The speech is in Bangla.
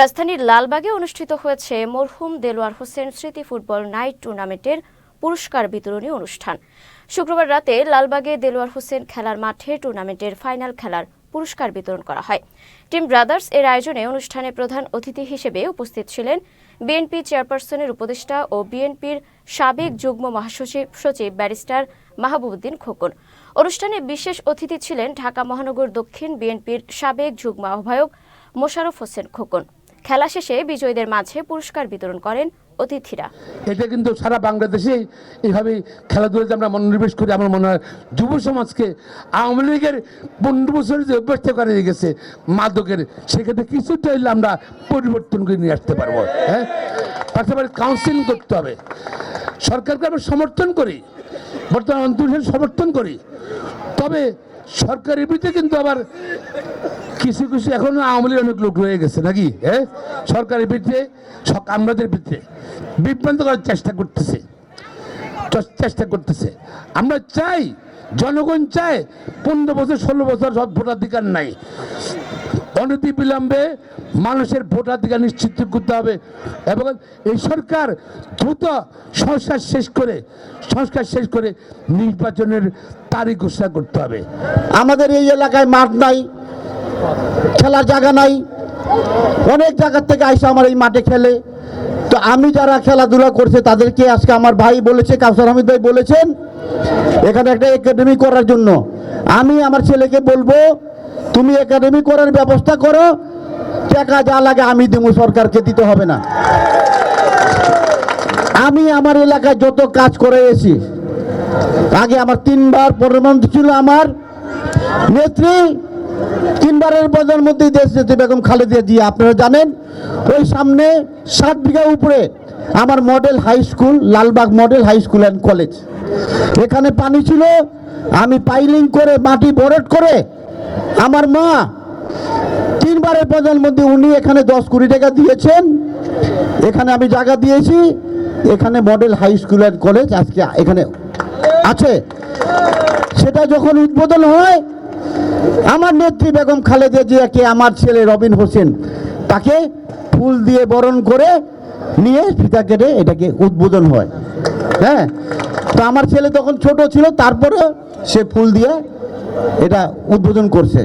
রাজধানীর লালবাগে অনুষ্ঠিত হয়েছে মরহুম দেলোয়ার হোসেন স্মৃতি ফুটবল নাইট টুর্নামেন্টের পুরস্কার বিতরণী অনুষ্ঠান। শুক্রবার রাতে লালবাগে দেলোয়ার হোসেন খেলার মাঠে টুর্নামেন্টের ফাইনাল খেলার পুরস্কার বিতরণ করা হয়। টিম ব্রাদার্স এর আয়োজনে অনুষ্ঠানে প্রধান অতিথি হিসেবে উপস্থিত ছিলেন বিএনপি চেয়ারপারসনের উপদেষ্টা ও বিএনপির সাবেক যুগ্ম মহাসচিব ব্যারিস্টার মাহবুবউদ্দিন খোকন। অনুষ্ঠানে বিশেষ অতিথি ছিলেন ঢাকা মহানগর দক্ষিণ বিএনপির সাবেক যুগ্ম আহ্বায়ক মোশাররফ হোসেন খোকন। খেলা শেষে বিজয়ীদের মাঝে পুরস্কার বিতরণ করেন অতিথিরা। এটা কিন্তু সারা বাংলাদেশে এইভাবে খেলাধুলাতে আমরা মনোনিবেশ করি। আমার মনে হয় যুব সমাজকে আওয়ামী লীগের 15 বছরের যে অভ্যস্ত করে গেছে মাদকের, সেক্ষেত্রে কিছুটা হইলে আমরা পরিবর্তন করে নিয়ে আসতে পারবো। হ্যাঁ, পাশাপাশি কাউন্সিলিং করতে হবে। সরকারকে আমরা সমর্থন করি, বর্তমান অন্তর্ভুক্ত সমর্থন করি, তবে সরকারের বিরুদ্ধে কিন্তু আবার কিছু কিছু এখনো আওয়ামী লীগের অনেক লোক রয়ে গেছে নাকি, হ্যাঁ, সরকারের বিরুদ্ধে আমাদের বিরুদ্ধে বিভ্রান্ত করার চেষ্টা করতেছে। আমরা চাই, জনগণ চায় 15 বছর 16 বছর সব ভোটাধিকার নাই, অনতি বিলম্বে মানুষের ভোটাধিকার নিশ্চিত করতে হবে এবং এই সরকার দ্রুত সংস্কার শেষ করে নির্বাচনের তারিখ ঘোষণা করতে হবে। আমাদের এই এলাকায় মাঠ নাই, খেলার জায়গা নাই, অনেক জায়গার থেকে আইসা আমার এই মাঠে খেলে। তো আমি যারা খেলাধুলা করছে তাদেরকে আজকে আমার ভাই বলেছে, কাউসার হামিদ ভাই বলেছেন এখানে একটা একাডেমি করার জন্য। আমি আমার ছেলেকে বলবো তুমি একাডেমি করার ব্যবস্থা করো, টাকা যা লাগে আমি দেবো, সরকারকে দিতে হবে না। আমি আমার এলাকায় যত কাজ করে এসেছি, আগে আমার 3 বার প্রধানমন্ত্রী ছিল আমার নেত্রী, 3 বারের প্রধানমন্ত্রী দেশ নেত্রী বেগম খালেদা জিয়া, আপনারা জানেন। ওই সামনে 7 বিঘা উপরে আমার model high school, Lalbagh model high school and college, এখানে পানি ছিল। আমি পাইলিং করে মাটি ভরাট করে আমার মা 3 বারের প্রধানমন্ত্রী, উনি এখানে 10 কোটি টাকা দিয়েছেন, এখানে আমি জায়গা দিয়েছি, এখানে model high school and college আজকে এখানে আছে। সেটা যখন উদ্বোধন হয়, আমার নেত্রী বেগম খালেদা জিয়াকে আমার ছেলে রবিন হোসেন তাকে ফুল দিয়ে বরণ করে নিয়ে ফিতা কেটে এটাকে উদ্বোধন হয়। হ্যাঁ, তো আমার ছেলে তখন ছোট ছিল, তারপরে সে ফুল দিয়ে এটা উদ্বোধন করছে।